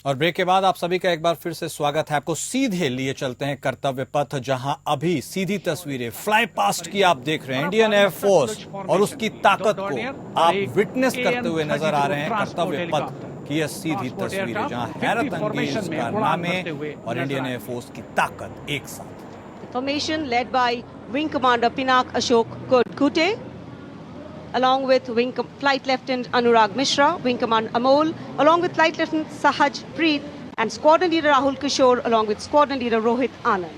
और ब्रेक के बाद आप सभी का एक बार फिर से स्वागत है। आपको सीधे लिए चलते हैं कर्तव्य पथ, जहां अभी सीधी तस्वीरें फ्लाई पास्ट की आप देख रहे हैं। इंडियन एयरफोर्स और उसकी ताकत को आप विटनेस करते हुए नजर आ रहे हैं। कर्तव्य पथ की यह सीधी तस्वीरें, जहां हैरत अंगेज कारनामे और इंडियन एयरफोर्स की ताकत एक साथ। Formation led by Wing Commander Pinak Ashok Kute, along with Flight Lieutenant Anurag Mishra, Wing Commander Amol, along with Flight Lieutenant Sahaj Preet, and Squadron Leader Rahul Kishore, along with Squadron Leader Rohit Anand.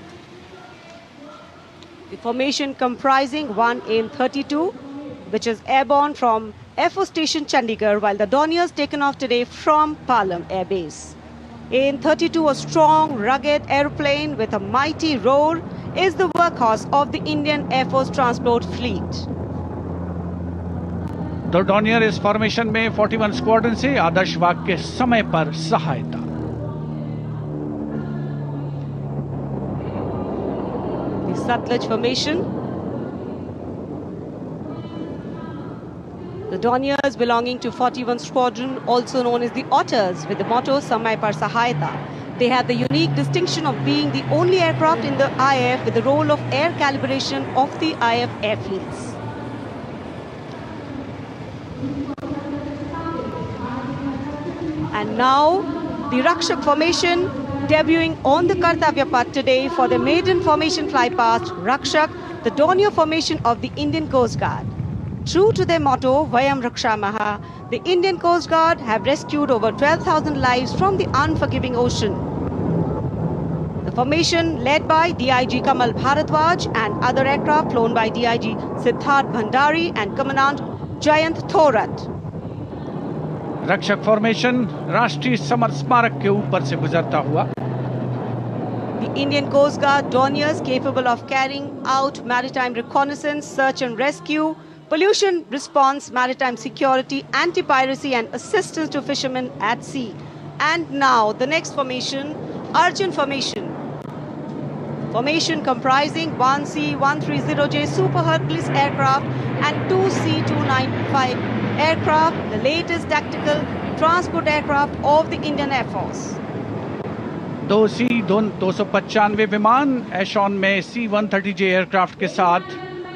The formation comprising one AIM-32, which is airborne from Air Force Station Chandigarh, while the Dorniers taken off today from Palam Air Base. AIM-32, a strong, rugged aeroplane with a mighty roar, is the workhorse of the Indian Air Force Transport Fleet. The Dornier इस formation में 41 squadron से आदर्श वाग के समय पर सहायता। The Satluj formation. The Dorniers belonging to 41 Squadron, also known as the Otters, with the motto Samay Par Sahayata. They have the unique distinction of being the only aircraft in the IAF with the role of air calibration of the IAF airfields. And now, the Rakshak formation debuting on the Kartavya Path today for the maiden formation fly past Rakshak, the Dornier formation of the Indian Coast Guard. True to their motto, Vayam Rakshamaha, the Indian Coast Guard have rescued over 12,000 lives from the unforgiving ocean. The formation led by DIG Kamal Bharadwaj and other aircraft flown by DIG Siddharth Bhandari and Commandant Jayant Thorat. रक्षक formation राष्ट्रीय summer स्मारक के ऊपर से गुजरता हुआ। The Indian Coast Guard Dorniers capable of carrying out maritime reconnaissance, search and rescue, pollution response, maritime security, anti-piracy and assistance to fishermen at sea. And now the next formation, Arjun formation. Formation comprising one C-130J Super Hercules aircraft and two C-295 aircraft, the latest tactical transport aircraft of the Indian Air Force. दो C-295 विमान एशॉन में C-130J aircraft के साथ,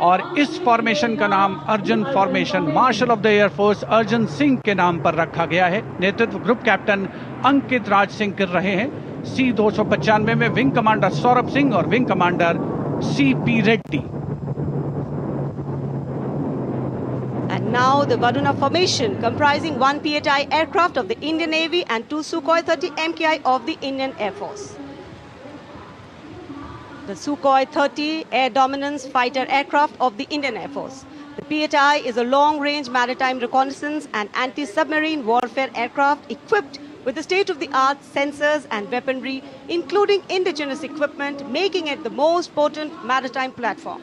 और इस formation का नाम Arjun formation marshal of the air force Arjun Singh के नाम पर रखा गया है। नेतृत्व ग्रुप कैप्टन अंकित राज सिंह कर रहे हैं। C-295 में विंग कमांडर सौरभ सिंह और wing commander C.P. Reddy. And now the Varuna formation comprising one PHI aircraft of the Indian Navy and two Sukhoi 30 MKI of the Indian Air Force. The Sukhoi 30 air dominance fighter aircraft of the Indian Air Force. The PHI is a long-range maritime reconnaissance and anti-submarine warfare aircraft equipped with the state-of-the-art sensors and weaponry, including indigenous equipment, making it the most potent maritime platform.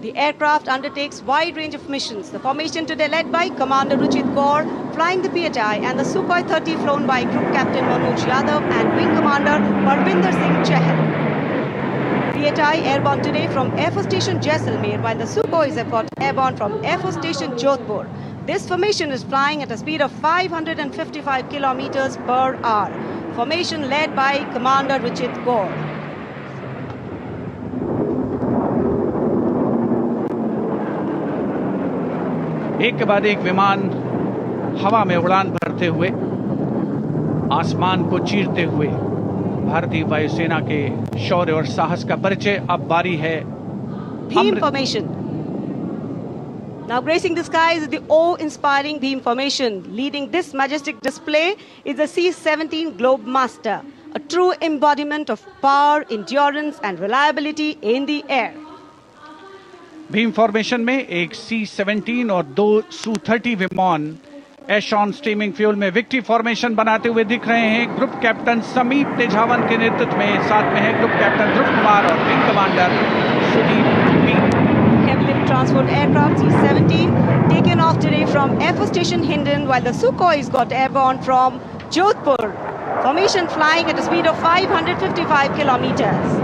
The aircraft undertakes wide range of missions. The formation today led by Commander Ruchit Kaur, flying the PHI, and the Sukhoi 30 flown by Group Captain Manoj Yadav and Wing Commander Parvinder Singh Chahal. PHI airborne today from Air Force Station Jaisalmer, while the Sukhoi is airborne from Air Force Station Jodhpur. This formation is flying at a speed of 555 kilometers per hour. Formation led by Commander Ruchit Kaur. एक के बाद एक विमान हवा में उड़ान भरते हुए, आसमान को चीरते हुए भारतीय वायुसेना के शौर्य और साहस का परिचय। अब बारी है Beam formation. Now gracing the skies is the awe-inspiring beam formation. Leading this majestic display is the C-17 Globe Master, a true embodiment of power, endurance and reliability in the air. Bhim formation में एक C-17 और दो Su-30 विमान एशॉन steaming fuel में victory formation बनाते हुए दिख रहे हैं। ग्रुप कैप्टन समीप तेजावन के नेतृत्व में साथ में है ग्रुप कैप्टन ध्रुव कुमार और wing commander Sudeep P. Heavy lift transport aircraft C-17 taken off today from Air Force Station Hindon, while the Sukhois got airborne from Jodhpur. Formation flying at a speed of 555 kilometers.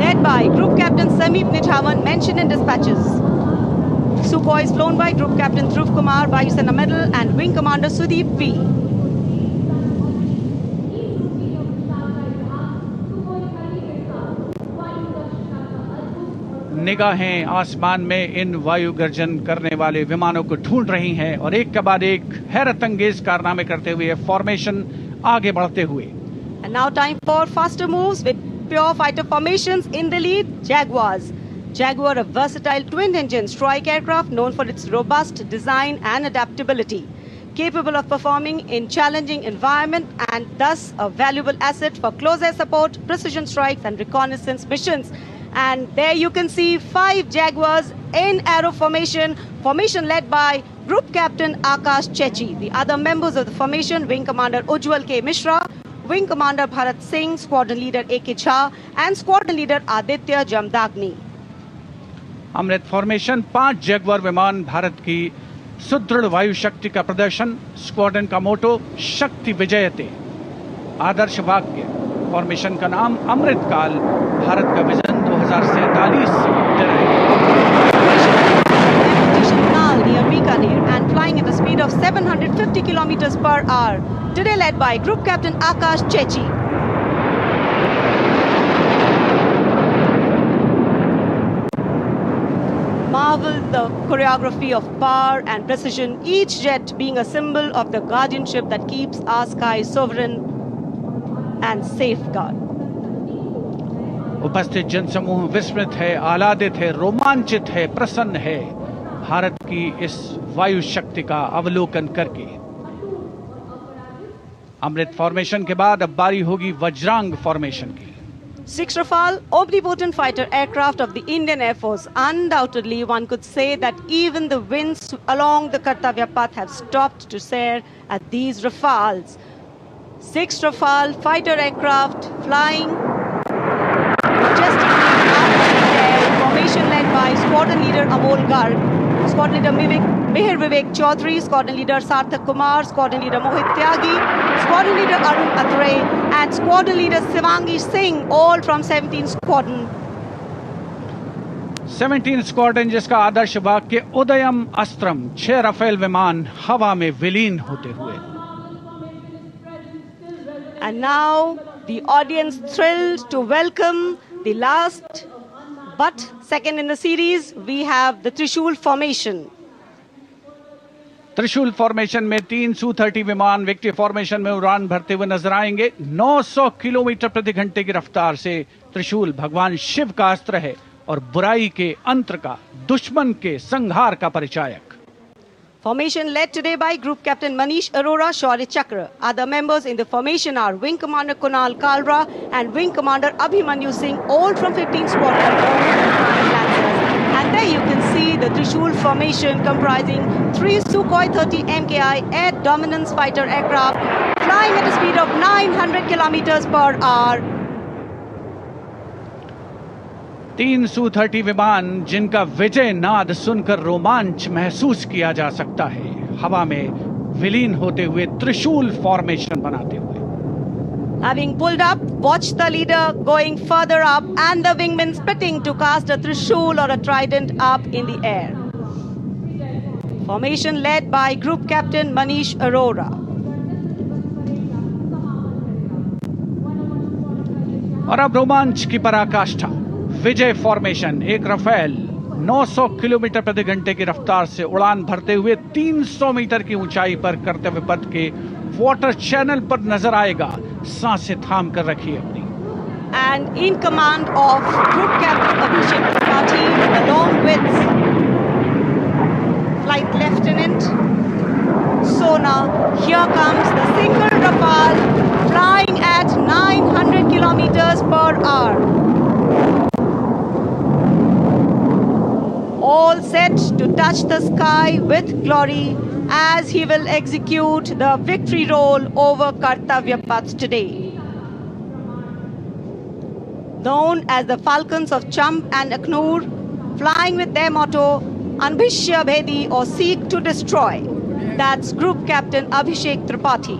Led by Group Captain Sameep Nithawan, mentioned in dispatches. Sukhoi is flown by Group Captain Dhruv Kumar, Vayu Sena Medal, and Wing Commander Sudeep P. निगाहें आसमान में इन वायु गर्जन करने वाले विमानों को ढूंढ रही हैं और एक के बाद एक हैरत अंगेज कारनामे करते हुए फॉर्मेशन आगे बढ़ते हुए। And now time for faster moves with pure fighter formations. In the lead, Jaguars. Jaguar, a versatile twin-engine strike aircraft known for its robust design and adaptability, capable of performing in challenging environment and thus a valuable asset for close air support, precision strikes and reconnaissance missions. And there you can see 5 Jaguars in aero formation led by Group Captain Akash Chechi. The other members of the formation, Wing Commander Ujjwal K. Mishra, Wing Commander Bharat Singh, Squadron Leader A.K. Jha and Squadron Leader Aditya Jamdagni. Amrit formation 5 Jaguar विमान, भारत की सुदृढ़ वायु शक्ति का प्रदर्शन। Squadron का मोटो शक्ति विजयते, आदर्श वाक्य। फॉर्मेशन का नाम अमृतकाल, भारत का विजन 2047 से Now near Bikaner and flying at a speed of 750 kilometers per hour. Today led by Group Captain Akash Chechi. Marvel the choreography of power and precision, each jet being a symbol of the guardianship that keeps our sky sovereign and safeguard. उपस्थित जनसमूह विस्मित है, आह्लादित है, रोमांचित है, प्रसन्न है भारत की इस वायु शक्ति का अवलोकन करके। अमृत फॉर्मेशन के बाद अब बारी होगी वज्रांग फॉर्मेशन की। 6 Rafale, omnipotent fighter aircraft of the Indian Air Force. Undoubtedly, one could say that even the winds along the Kartavya path have stopped to stare at these Rafales. 6 Rafale fighter aircraft flying majestically up in the air, formation led by Squadron Leader Amol Garg, Squadron Leader Mihir Vivek Chaudhary, Squadron Leader Sarthak Kumar, Squadron Leader Mohit Tyagi, Squadron Leader Arun Atre and Squadron Leader Shivangi Singh, all from 17 Squadron. 17 squadron, जिसका आदर्श वाक्य उदयम अस्त्रम, 6 Rafale विमान हवा में विलीन होते हुए। And now the audience thrilled to welcome the last but second in the series. We have the Trishul formation. त्रिशूल formation में 3 Su-30 विमान विक्ट्री फॉर्मेशन में उड़ान भरते हुए नजर आएंगे। 900 किलोमीटर प्रति घंटे की रफ्तार से त्रिशूल भगवान शिव का अस्त्र है और बुराई के अंतर का, दुश्मन के संहार का परिचायक। Formation led today by Group Captain Manish Arora, Shaurya Chakra. Other members in the formation are Wing Commander Kunal Kalra and Wing Commander Abhimanyu Singh, all from 15 Squadron. And there you can see the Trishul formation comprising 3 Sukhoi 30 MKI air dominance fighter aircraft flying at a speed of 900 kilometers per hour. 3 Su-30 विमान जिनका विजय नाद सुनकर रोमांच महसूस किया जा सकता है, हवा में विलीन होते हुए त्रिशूल फॉर्मेशन बनाते हुए। Having pulled up, watch the leader going further up and the wingmen spitting to cast a trishul or a trident up in the air. Formation led by Group Captain Manish Arora. और अब रोमांच की पराकाष्ठा, विजय formation. एक Rafale 900 kilometre प्रति घंटे की रफ्तार से उड़ान भरते हुए 300 मीटर की ऊंचाई पर कर्तव्य पथ के वाटर चैनल पर नजर आएगा। सांसें थाम कर रखिए अपनी। And in command of Group Captain Abhishek Tripathi along with Flight Lieutenant Sona, here comes the single Rafale flying at 900 kilometers per hour. All set to touch the sky with glory as he will execute the victory roll over Kartavya Path today. Known as the Falcons of Champ and Aknoor, flying with their motto, Anbhishya Bhedi or Seek to Destroy. That's Group Captain Abhishek Tripathi.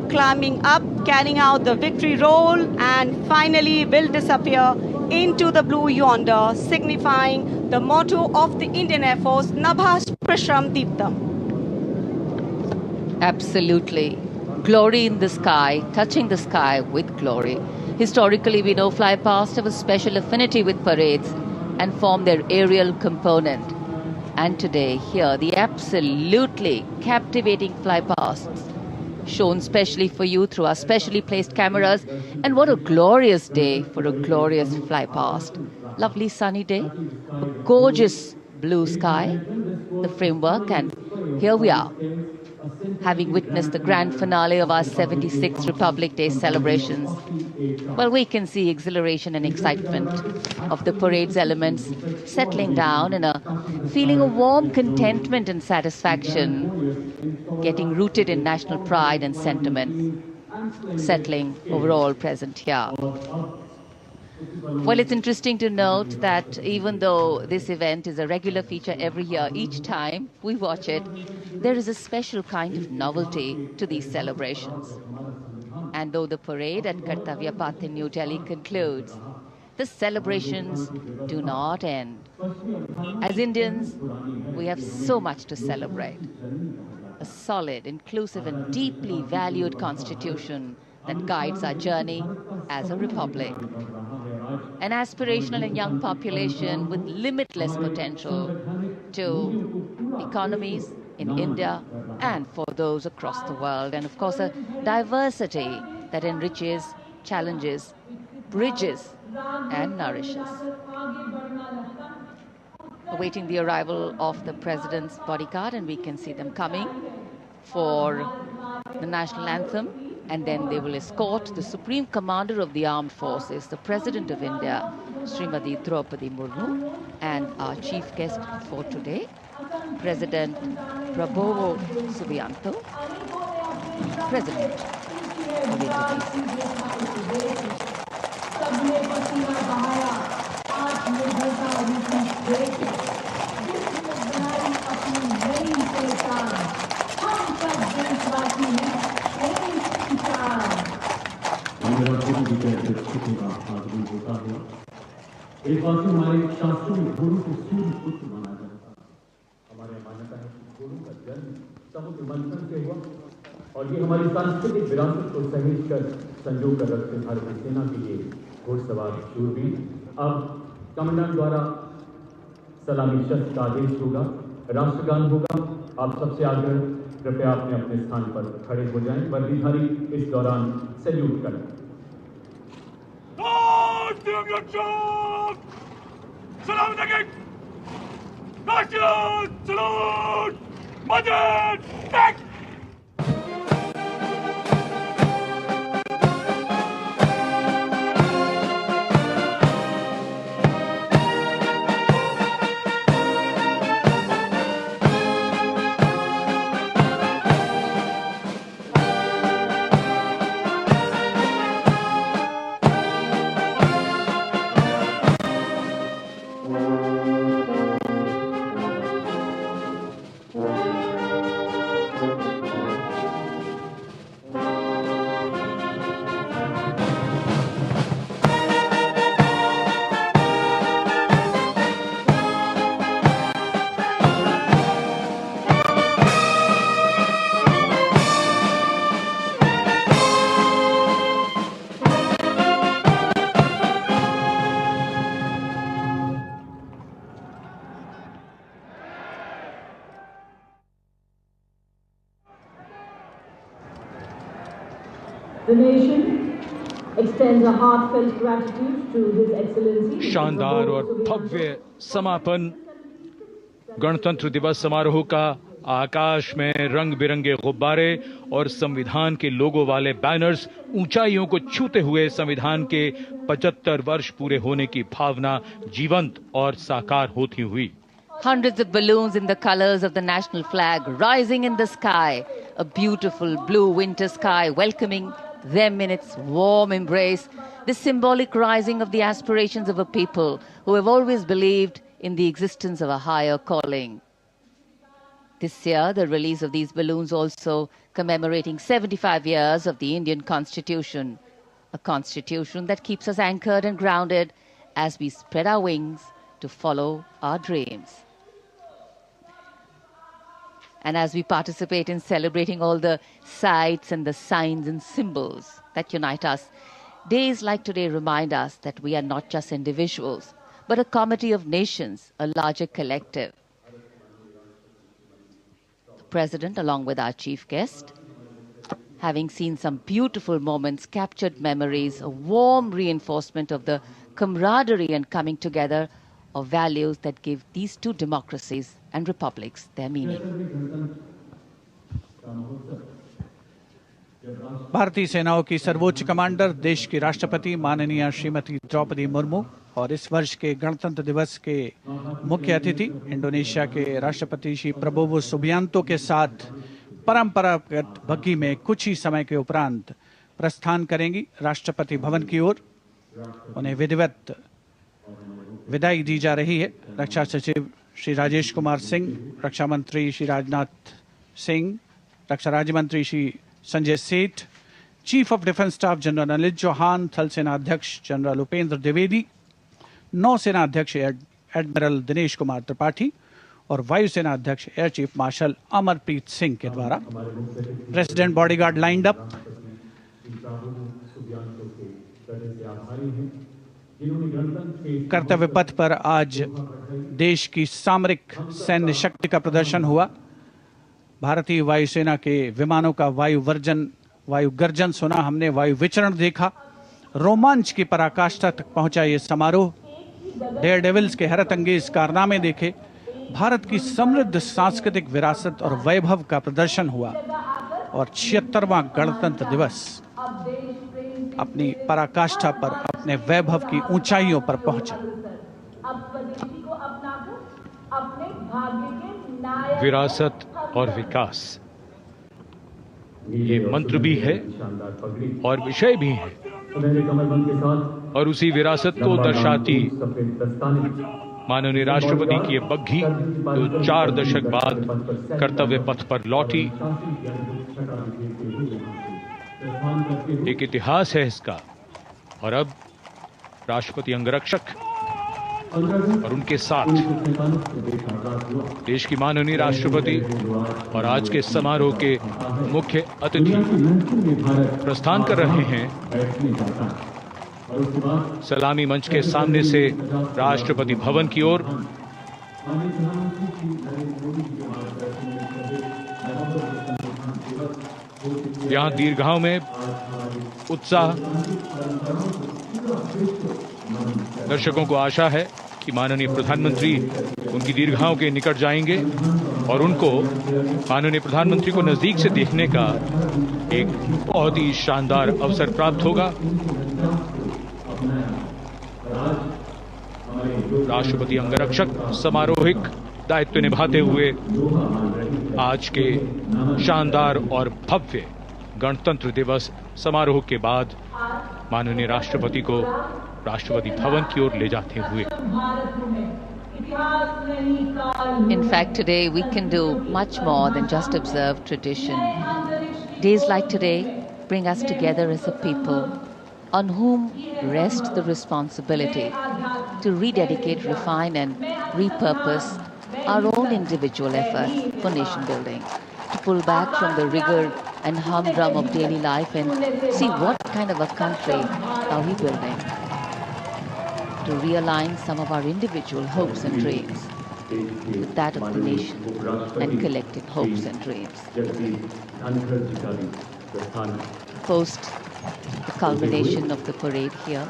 Climbing up, carrying out the victory roll and finally will disappear into the blue yonder, signifying the motto of the Indian Air Force, Nabhas Prashram Deeptam. Absolutely. Glory in the sky, touching the sky with glory. Historically, we know fly past have a special affinity with parades and form their aerial component. And today, here, the absolutely captivating fly pasts, shown specially for you through our specially placed cameras. And what a glorious day for a glorious fly past. Lovely sunny day, a gorgeous blue sky, the framework, and here we are, having witnessed the grand finale of our 76th Republic Day celebrations. Well, we can see exhilaration and excitement of the parade's elements settling down in a feeling of warm contentment and satisfaction, getting rooted in national pride and sentiment, settling overall present here. Well, it's interesting to note that even though this event is a regular feature every year, each time we watch it, there is a special kind of novelty to these celebrations. And though the parade at Kartavya Path in New Delhi concludes, the celebrations do not end. As Indians, we have so much to celebrate. A solid, inclusive and deeply valued constitution that guides our journey as a republic. An aspirational and young population with limitless potential to economies in India and for those across the world. And of course, a diversity that enriches, challenges, bridges and nourishes. Awaiting the arrival of the President's bodyguard, and we can see them coming for the national anthem. And then they will escort the Supreme Commander of the Armed Forces, the President of India, Srimati Draupadi Murmu, and our chief guest for today, President Prabowo Subianto, President of Indonesia. एक बार हमारे शास्त्रों में गुरु को सूर्य पुत्र माना जाता है। हमारे मान्यता है कि गुरु का जन्म समुद्र मंथन से हुआ और ये हमारी सांस्कृतिक विरासत को सहेज कर संजो कर रखते भारतीय सेना के लिए घोड़सवार शूरवीर। अब कमांडेंट द्वारा सलामी शस्त्र का आदेश होगा, राष्ट्रगान होगा। आप सबसे आग्रह कृपया अपने अपने स्थान पर खड़े हो जाएं। वर्दीधारी इस दौरान सैल्यूट करें। Salam alaikum. National salute. Madrid, back. The nation extends a heartfelt gratitude to His Excellency. शानदार और भव्य समापन गणतंत्र दिवस समारोह का। आकाश में रंग बिरंगे गुब्बारे और संविधान के लोगो वाले बैनर्स ऊंचाइयों को छूते हुए संविधान के 75 वर्ष पूरे होने की भावना जीवंत और साकार होती हुई। Hundreds of balloons in the colors of the national flag rising in the sky. A beautiful blue winter sky welcoming them in its warm embrace. The symbolic rising of the aspirations of a people who have always believed in the existence of a higher calling. This year, the release of these balloons also commemorating 75 years of the Indian Constitution. A constitution that keeps us anchored and grounded as we spread our wings to follow our dreams. And as we participate in celebrating all the sights and the signs and symbols that unite us, Days like today remind us that we are not just individuals, but a comity of nations, a larger collective. The President, along with our chief guest, having seen some beautiful moments, captured memories, a warm reinforcement of the camaraderie and coming together of values that give these two democracies and republics their meaning. भारतीय सेनाओं की सर्वोच्च commander देश की राष्ट्रपति माननीय श्रीमती द्रौपदी मुर्मू और इस वर्ष के गणतंत्र दिवस के मुख्य अतिथि इंडोनेशिया के राष्ट्रपति श्री प्रबोवो सुबियांतो के साथ परंपरागत बग्घी में कुछ ही समय के उपरांत प्रस्थान करेंगी राष्ट्रपति भवन की ओर। उन्हें विधिवत विदाई दी जा रही है। रक्षा सचिव श्री राजेश कुमार सिंह, रक्षा मंत्री श्री राजनाथ सिंह, रक्षा राज्य मंत्री Shri Sanjay Seth, chief of defence staff general Anil Chauhan, थल सेना अध्यक्ष जनरल उपेंद्र द्विवेदी, नौसेना अध्यक्ष एडमिरल दिनेश कुमार त्रिपाठी और वायुसेना अध्यक्ष air chief marshal Amarpreet Singh के द्वारा प्रेसिडेंट बॉडीगार्ड लाइंड अप। कर्तव्य पथ पर आज देश की सामरिक सैन्य शक्ति का प्रदर्शन हुआ। भारतीय वायुसेना के विमानों का वायु गर्जन सुना हमने, वायु विचरण देखा। रोमांच की पराकाष्ठा तक पहुंचा ये समारोह। डेयर डेविल्स के हैरत अंगेज कारनामे देखे। भारत की समृद्ध सांस्कृतिक विरासत और वैभव का प्रदर्शन हुआ और 76वां गणतंत्र दिवस अपनी पराकाष्ठा पर, अपने वैभव की ऊंचाइयों पर पहुंचा। विरासत और विकास, ये मंत्र भी है और विषय भी है, और उसी विरासत को दर्शाती माननीय राष्ट्रपति की ये बग्घी जो 4 दशक बाद कर्तव्य पथ पर लौटी, एक इतिहास है इसका। और अब राष्ट्रपति अंगरक्षक और उनके साथ देश की माननीय राष्ट्रपति और आज के समारोह के मुख्य अतिथि प्रस्थान कर रहे हैं। सलामी मंच के सामने से राष्ट्रपति भवन की ओर। यहां दीर्घाओं में उत्साह। दर्शकों को आशा है कि माननीय प्रधानमंत्री उनकी दीर्घाओं के निकट जाएंगे और उनको माननीय प्रधानमंत्री को नजदीक से देखने का एक बहुत ही शानदार अवसर प्राप्त होगा। राष्ट्रपति अंगरक्षक समारोहिक दायित्व निभाते हुए आज के शानदार और भव्य गणतंत्र दिवस समारोह के बाद माननीय राष्ट्रपति को राष्ट्रपति भवन की ओर ले जाते हुए। In fact, today we can do much more than just observe tradition. Days like today bring us together as a people on whom rests the responsibility to rededicate, refine and repurpose our own individual efforts for nation building, to pull back from the rigor and humdrum of daily life and see what kind of a country are we building, to realign some of our individual hopes and dreams with that of the nation and collective hopes and dreams. Post the culmination of the parade here,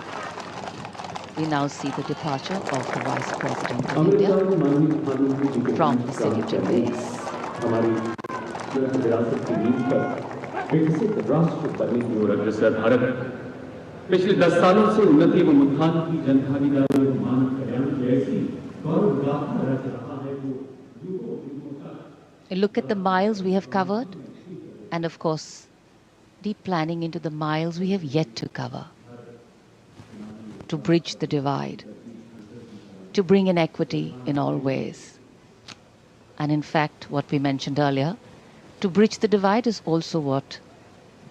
we now see the departure of the Vice President of India from the city to Greece. विकसित राष्ट्र बनने की ओर अग्रसर भारत पिछले 10 सालों से उन्नति एवं उत्थान की जनभागीदारी और मानव कल्याण की ऐसी गौरव गाथा रच रहा है वो। Look at the miles we have covered, and of course, deep planning into the miles we have yet to cover, to bridge the divide, to bring in equity in all ways. And in fact, what we mentioned earlier, to bridge the divide is also what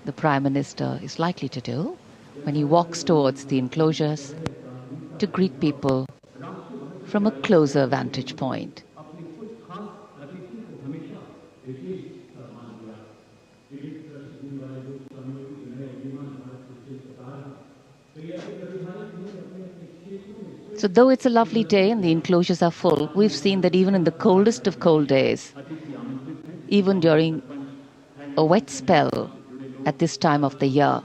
the Prime Minister is likely to do when he walks towards the enclosures to greet people from a closer vantage point. So though it's a lovely day and the enclosures are full, we've seen that even in the coldest of cold days, even during a wet spell at this time of the year,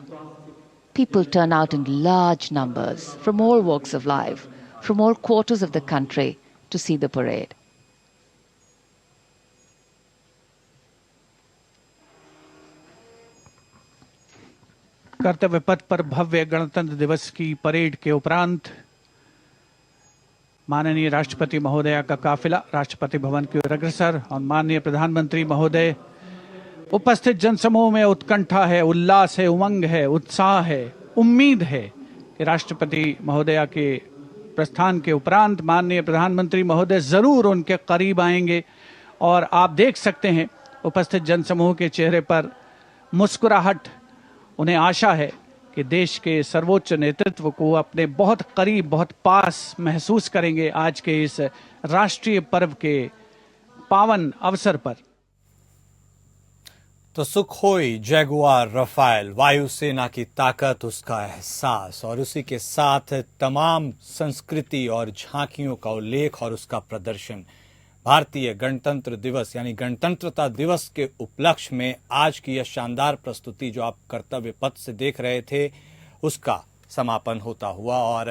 people turn out in large numbers from all walks of life, from all quarters of the country to see the parade. कर्तव्य पथ पर भव्य गणतंत्र दिवस की parade के उपरांत माननीय राष्ट्रपति महोदया का काफिला राष्ट्रपति भवन की ओर अग्रसर और माननीय प्रधानमंत्री महोदय उपस्थित जनसमूह में उत्कंठा है, उल्लास है, उमंग है, उत्साह है, उम्मीद है कि राष्ट्रपति महोदया के प्रस्थान के उपरांत माननीय प्रधानमंत्री महोदय जरूर उनके करीब आएंगे और आप देख सकते हैं उपस्थित जनसमूह के चेहरे पर मुस्कुराहट। उन्हें आशा है कि देश के सर्वोच्च नेतृत्व को अपने बहुत करीब, बहुत पास महसूस करेंगे आज के इस राष्ट्रीय पर्व के पावन अवसर पर। तो सुखोई, जैगुआर, रफाल, वायुसेना की ताकत, उसका एहसास और उसी के साथ तमाम संस्कृति और झांकियों का उल्लेख और उसका प्रदर्शन भारतीय गणतंत्र दिवस यानी गणतंत्रता दिवस के उपलक्ष्य में आज की यह शानदार प्रस्तुति जो आप कर्तव्य पथ से देख रहे थे उसका समापन होता हुआ और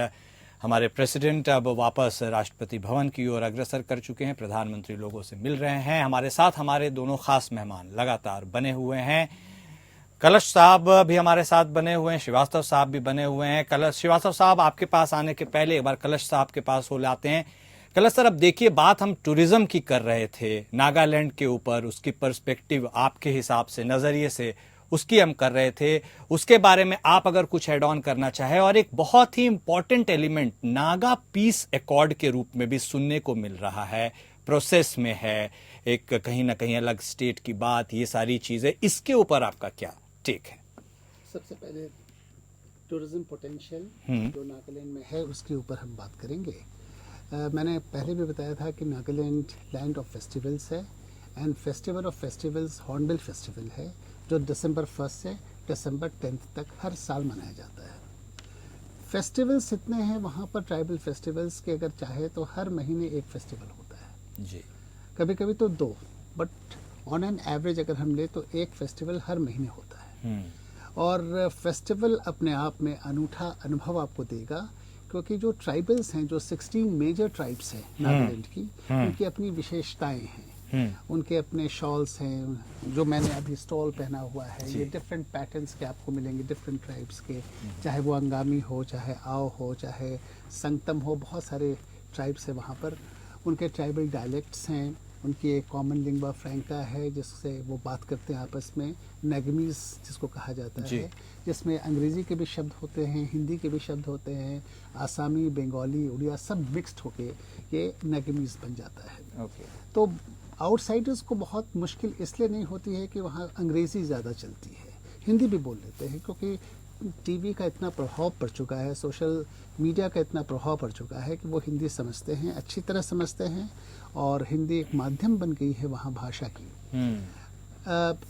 हमारे प्रेसिडेंट अब वापस राष्ट्रपति भवन की ओर अग्रसर कर चुके हैं। प्रधानमंत्री लोगों से मिल रहे हैं। हमारे साथ हमारे दोनों खास मेहमान लगातार बने हुए हैं। कलश साहब भी हमारे साथ बने हुए हैं, श्रीवास्तव साहब भी बने हुए हैं। श्रीवास्तव साहब, आपके पास आने के पहले एक बार कलश साहब के पास हो लाते हैं। कलश सर, अब देखिए, बात हम टूरिज्म की कर रहे थे, नागालैंड के ऊपर उसकी पर्सपेक्टिव आपके हिसाब से, नजरिए से उसकी हम कर रहे थे। उसके बारे में आप अगर कुछ ऐड ऑन करना चाहे। और एक बहुत ही important element Naga peace accord के रूप में भी सुनने को मिल रहा है, प्रोसेस में है, एक कहीं ना कहीं अलग स्टेट की बात, ये सारी चीजें, इसके ऊपर आपका क्या टेक है? सबसे पहले टूरिज्म पोटेंशियल जो नागालैंड में है उसके ऊपर हम बात करेंगे। मैंने पहले भी बताया था कि नागालैंड लैंड ऑफ फेस्टिवल्स है and festival of festivals hornbill festival है जो दिसंबर 1 से दिसंबर 10 तक हर साल मनाया जाता है। फेस्टिवल्स इतने हैं वहाँ पर, ट्राइबल फेस्टिवल्स के अगर चाहे तो हर महीने एक फेस्टिवल होता है जी, कभी कभी तो 2, बट ऑन एन एवरेज अगर हम ले तो एक फेस्टिवल हर महीने होता है। और फेस्टिवल अपने आप में अनूठा अनुभव आपको देगा क्योंकि जो ट्राइबल्स हैं, जो 16 मेजर ट्राइब्स हैं नागालैंड की, उनकी अपनी विशेषताएं हैं, उनके अपने शॉल्स हैं। जो मैंने अभी स्टॉल पहना हुआ है, ये डिफरेंट पैटर्न्स के आपको मिलेंगे डिफरेंट ट्राइब्स के, चाहे वो अंगामी हो, चाहे आओ हो, चाहे संगतम हो, बहुत सारे ट्राइब्स हैं वहाँ पर। उनके ट्राइबल डायलेक्ट्स हैं, उनकी एक कॉमन लिंग्वा फ्रैंका है जिससे वो बात करते हैं आपस में, नेगमीज जिसको कहा जाता है, जिसमें अंग्रेज़ी के भी शब्द होते हैं, हिंदी के भी शब्द होते हैं, आसामी, बंगाली, उड़िया सब मिक्स्ड होके ये नेगमीज बन जाता है। तो आउटसाइडर्स को बहुत मुश्किल इसलिए नहीं होती है कि वहाँ अंग्रेज़ी ज़्यादा चलती है, हिंदी भी बोल लेते हैं क्योंकि टीवी का इतना प्रभाव पड़ चुका है, सोशल मीडिया का इतना प्रभाव पड़ चुका है कि वो हिंदी समझते हैं, अच्छी तरह समझते हैं और हिंदी एक माध्यम बन गई है वहाँ भाषा की।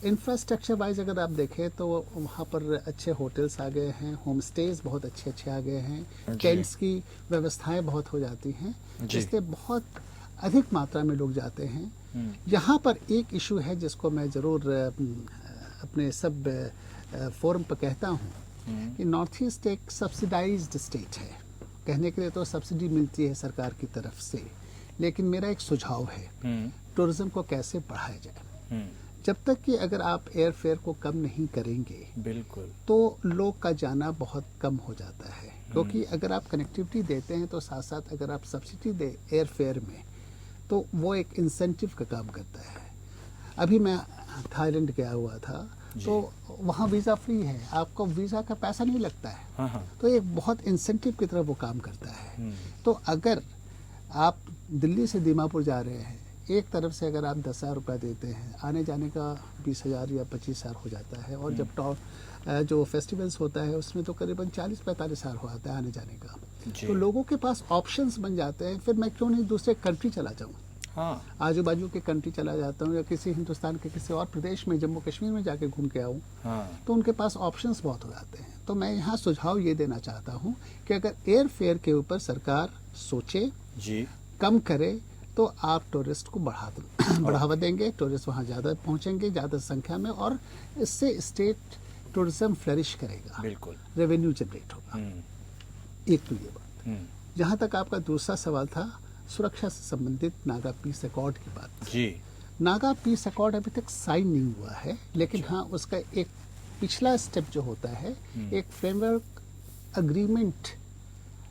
इंफ्रास्ट्रक्चर वाइज अगर आप देखें तो वहाँ पर अच्छे होटल्स आ गए हैं, होम स्टेज बहुत अच्छे आ गए हैं, टेंट्स की व्यवस्थाएं बहुत हो जाती हैं, इसलिए बहुत अधिक मात्रा में लोग जाते हैं। यहाँ पर एक इशू है जिसको मैं ज़रूर अपने सब फोरम पर कहता हूँ कि नॉर्थ ईस्ट एक सब्सिडाइज्ड स्टेट है। कहने के लिए तो सब्सिडी मिलती है सरकार की तरफ से, लेकिन मेरा एक सुझाव है टूरिज्म को कैसे बढ़ाया जाए। जब तक कि अगर आप एयर फेयर को कम नहीं करेंगे बिल्कुल तो लोग का जाना बहुत कम हो जाता है, क्योंकि अगर आप कनेक्टिविटी देते हैं तो साथ साथ अगर आप सब्सिडी दें एयर फेयर में तो वो एक इंसेंटिव का काम करता है। अभी मैं थाईलैंड गया हुआ था तो वहाँ वीज़ा फ्री है, आपको वीज़ा का पैसा नहीं लगता है, तो एक बहुत इंसेंटिव की तरह वो काम करता है। तो अगर आप दिल्ली से दीमापुर जा रहे हैं, एक तरफ से अगर आप 10,000 रुपये देते हैं, आने जाने का 20,000 या 25,000 हो जाता है, और जब जो फेस्टिवल्स होता है उसमें तो करीबन 40-45,000 हो जाता है आने जाने का, तो लोगों के पास ऑप्शंस बन जाते हैं। फिर मैं क्यों नहीं दूसरे कंट्री चला जाऊँ। हाँ। आजू बाजू के कंट्री चला जाता हूँ या किसी हिंदुस्तान के किसी और प्रदेश में, जम्मू कश्मीर में जाके घूम के आऊँ, हाँ। तो उनके पास ऑप्शंस बहुत हो जाते हैं। तो मैं यहाँ सुझाव ये देना चाहता हूँ कि अगर एयर फेयर के ऊपर सरकार सोचे, जी, कम करे, तो आप टूरिस्ट को बढ़ावा देंगे, टूरिस्ट वहाँ ज़्यादा पहुँचेंगे, ज़्यादा संख्या में, और इससे स्टेट टूरिज्म फ्लरिश करेगा, बिल्कुल, रेवेन्यू जनरेट होगा। एक तो ये बात। जहाँ तक आपका दूसरा सवाल था सुरक्षा से संबंधित नागा पीस अकॉर्ड की बात, जी, नागा पीस अकॉर्ड अभी तक साइन नहीं हुआ है, लेकिन हाँ उसका एक पिछला स्टेप जो होता है, एक फ्रेमवर्क अग्रीमेंट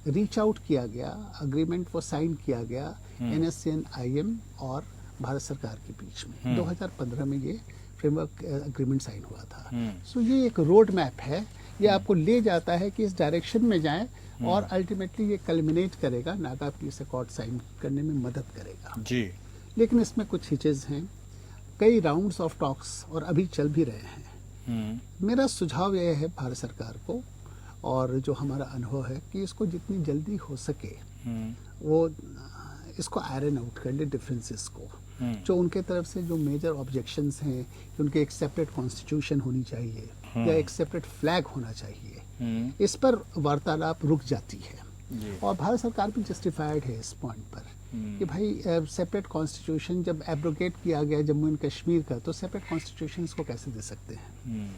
रीच आउट किया गया, अग्रीमेंट वो साइन किया गया NSCN IM और भारत सरकार के बीच में 2015 में ये फ्रेमवर्क अग्रीमेंट साइन हुआ था। सो ये एक रोड मैप है, ये आपको ले जाता है कि इस डायरेक्शन में जाएं, और अल्टीमेटली ये कल्मिनेट करेगा, नागा पीस अकॉर्ड साइन करने में मदद करेगा। जी। लेकिन इसमें कुछ हिचेज हैं, कई राउंड्स ऑफ टॉक्स और अभी चल भी रहे हैं। मेरा सुझाव यह है भारत सरकार को, और जो हमारा अनुभव है, कि इसको जितनी जल्दी हो सके वो इसको आयरन आउट कर ले, डिफरेंसेस को। जो उनके तरफ से जो मेजर ऑब्जेक्शंस हैं कि उनके एक सेपरेट कॉन्स्टिट्यूशन होनी चाहिए या एक सेपरेट फ्लैग होना चाहिए, इस पर वार्तालाप रुक जाती है। और भारत सरकार भी जस्टिफाइड है इस पॉइंट पर कि भाई सेपरेट कॉन्स्टिट्यूशन जब एब्रोगेट किया गया जम्मू एंड कश्मीर का, तो सेपरेट कॉन्स्टिट्यूशन को कैसे दे सकते हैं।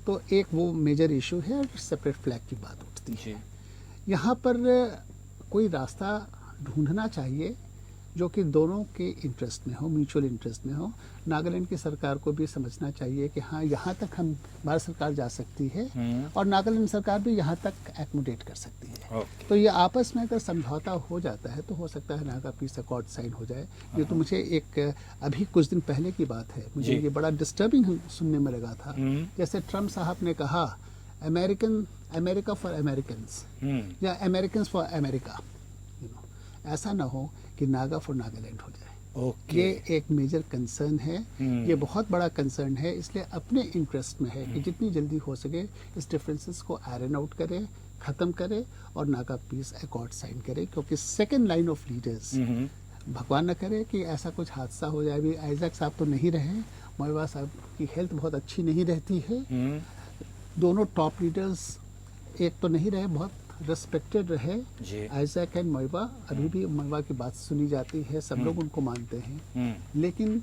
तो एक वो मेजर इशू है, और सेपरेट फ्लैग की बात उठती है। यहाँ पर कोई रास्ता ढूंढना चाहिए जो कि दोनों के इंटरेस्ट में हो, म्यूचुअल इंटरेस्ट में हो। नागालैंड की सरकार को भी समझना चाहिए कि हाँ, यहाँ तक हम भारत सरकार जा सकती है, और नागालैंड सरकार भी यहाँ तक एकोमोडेट कर सकती है। तो ये आपस में अगर समझौता हो जाता है, तो हो सकता है नागा पीस अकॉर्ड साइन हो जाए। ये तो मुझे एक अभी कुछ दिन पहले की बात है, मुझे ये बड़ा डिस्टर्बिंग सुनने में लगा था। जैसे ट्रम्प साहब ने कहा अमेरिका फॉर अमेरिकन्स या अमेरिकन्स फॉर अमेरिका, ऐसा ना हो कि नागा फॉर नागालैंड हो जाए। ये एक मेजर कंसर्न है, ये बहुत बड़ा कंसर्न है। इसलिए अपने इंटरेस्ट में है कि जितनी जल्दी हो सके इस डिफरेंसेस को आयरन आउट करे, खत्म करे, और नागा पीस अकॉर्ड साइन करे, क्योंकि सेकेंड लाइन ऑफ लीडर्स, भगवान न करे कि ऐसा कुछ हादसा हो जाए। भी आइजैक साहब तो नहीं रहे, मोइबा साहब की हेल्थ बहुत अच्छी नहीं रहती है, दोनों टॉप लीडर्स एक तो नहीं रहे, बहुत रेस्पेक्टेड रहे आइजैक एंड मोइबा। अभी भी मोइबा की बात सुनी जाती है, सब लोग उनको मानते हैं, लेकिन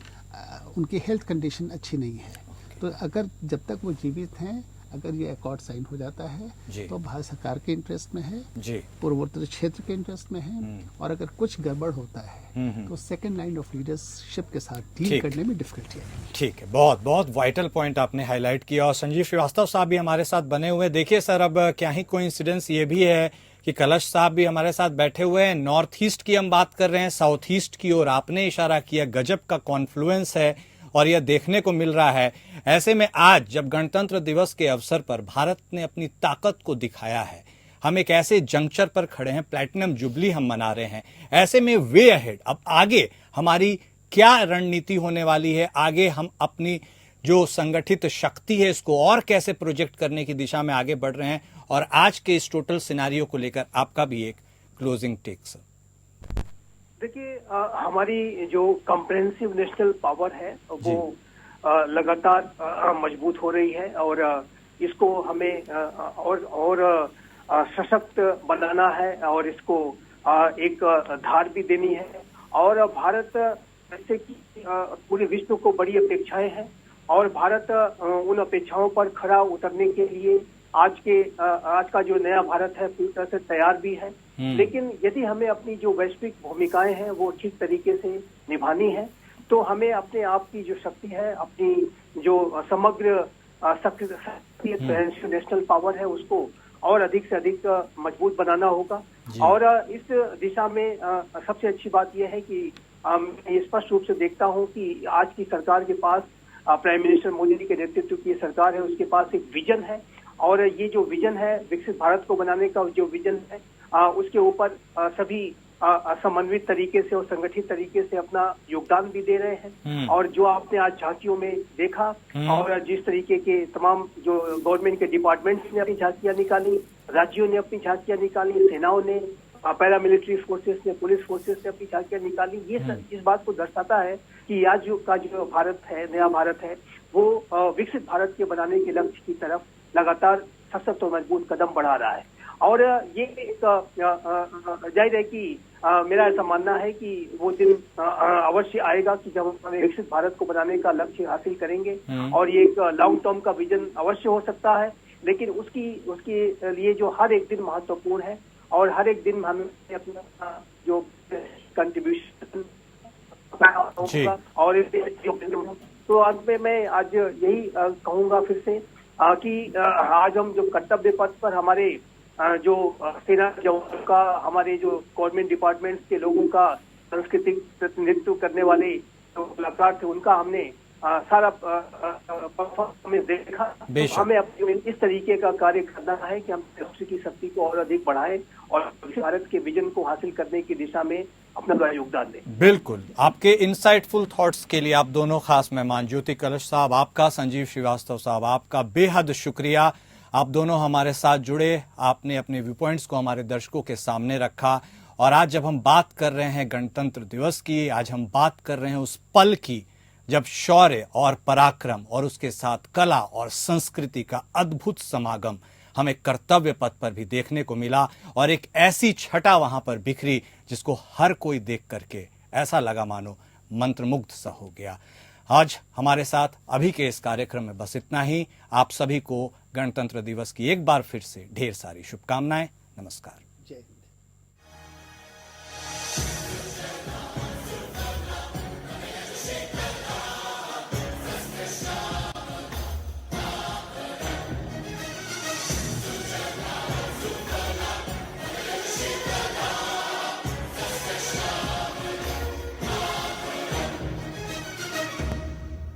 उनकी हेल्थ कंडीशन अच्छी नहीं है। तो अगर जब तक वो जीवित हैं, अगर ये अकॉर्ड साइन हो जाता है तो भारत सरकार के इंटरेस्ट में है, पूर्वोत्तर क्षेत्र के इंटरेस्ट में है, और अगर कुछ गड़बड़ होता है तो सेकेंड लाइन ऑफ लीडरशिप के साथ डील करने में डिफिकल्टी आएगी। ठीक है, बहुत बहुत वाइटल पॉइंट आपने हाईलाइट किया, और संजीव श्रीवास्तव साहब भी हमारे साथ बने हुए। देखिए सर, अब क्या ही कोइंसिडेंस ये भी है कि कलश साहब भी हमारे साथ बैठे हुए हैं। नॉर्थ ईस्ट की हम बात कर रहे हैं, साउथ ईस्ट की ओर आपने इशारा किया, गजब का कॉन्फ्लुएंस है और यह देखने को मिल रहा है। ऐसे में आज जब गणतंत्र दिवस के अवसर पर भारत ने अपनी ताकत को दिखाया है, हम एक ऐसे जंक्चर पर खड़े हैं, प्लैटिनम जुबली हम मना रहे हैं। ऐसे में वे अहेड, अब आगे हमारी क्या रणनीति होने वाली है, आगे हम अपनी जो संगठित शक्ति है इसको और कैसे प्रोजेक्ट करने की दिशा में आगे बढ़ रहे हैं, और आज के इस टोटल सिनेरियो को लेकर आपका भी एक क्लोजिंग टेक सर। देखिए, हमारी जो कॉम्प्रिहेंसिव नेशनल पावर है वो लगातार मजबूत हो रही है, और इसको हमें और सशक्त बनाना है, और इसको एक धार भी देनी है। और भारत जैसे कि पूरे विश्व को बड़ी अपेक्षाएं हैं, और भारत उन अपेक्षाओं पर खरा उतरने के लिए आज का जो नया भारत है पूरी तरह से तैयार भी है। लेकिन यदि हमें अपनी जो वैश्विक भूमिकाएं हैं वो ठीक तरीके से निभानी है, तो हमें अपने आप की जो शक्ति है, अपनी जो समग्र नेशनल पावर है, उसको और अधिक से अधिक मजबूत बनाना होगा। और इस दिशा में सबसे अच्छी बात यह है कि मैं स्पष्ट रूप से देखता हूं कि आज की सरकार के पास, प्राइम मिनिस्टर मोदी जी के नेतृत्व की सरकार है, उसके पास एक विजन है, और ये जो विजन है, विकसित भारत को बनाने का जो विजन है, उसके ऊपर सभी समन्वित तरीके से और संगठित तरीके से अपना योगदान भी दे रहे हैं। और जो आपने आज झांकियों में देखा, और जिस तरीके के तमाम जो गवर्नमेंट के डिपार्टमेंट्स ने अपनी झांकियां निकाली, राज्यों ने अपनी झांकियां निकाली, सेनाओं ने पैरामिलिट्री फोर्सेस ने, पुलिस फोर्सेस ने अपनी झांकियां निकाली। ये इस बात को दर्शाता है कि आज का जो भारत है, नया भारत है, वो विकसित भारत के बनाने के लक्ष्य की तरफ लगातार सशक्त और मजबूत कदम बढ़ा रहा है। और ये एक जाहिर है कि मेरा ऐसा मानना है कि वो दिन अवश्य आएगा कि जब हम विकसित भारत को बनाने का लक्ष्य हासिल करेंगे, और ये एक लॉन्ग टर्म का विजन अवश्य हो सकता है, लेकिन उसके लिए जो हर एक दिन महत्वपूर्ण है और हर एक दिन हमें अपना जो कंट्रीब्यूशन और तो अंत में मैं आज यही कहूंगा फिर से कि आज हम जो कर्तव्य पथ पर हमारे जो सेना जवानों का, हमारे जो गवर्नमेंट डिपार्टमेंट्स के लोगों का, सांस्कृतिक प्रतिनिधित्व करने वाले जो कलाकार थे, उनका हमने सारा परफॉर्मेंस देखा। तो हमें अपने इस तरीके का कार्य करना है कि हम राष्ट्र की शक्ति को और अधिक बढ़ाएं और भारत के विजन को हासिल करने की दिशा में अपना योगदान दें। बिल्कुल, आपके इनसाइटफुल थॉट्स के लिए आप दोनों खास मेहमान, ज्योति कलश साहब आपका, संजीव श्रीवास्तव साहब आपका बेहद शुक्रिया। आप दोनों हमारे साथ जुड़े, आपने अपने व्यू पॉइंट्स को हमारे दर्शकों के सामने रखा। और आज जब हम बात कर रहे हैं गणतंत्र दिवस की, आज हम बात कर रहे हैं उस पल की जब शौर्य और पराक्रम और उसके साथ कला और संस्कृति का अद्भुत समागम हमें कर्तव्य पथ पर भी देखने को मिला, और एक ऐसी छटा वहां पर बिखरी जिसको हर कोई देख करके ऐसा लगा मानो मंत्रमुग्ध सा हो गया। आज हमारे साथ अभी के इस कार्यक्रम में बस इतना ही। आप सभी को गणतंत्र दिवस की एक बार फिर से ढेर सारी शुभकामनाएं। नमस्कार।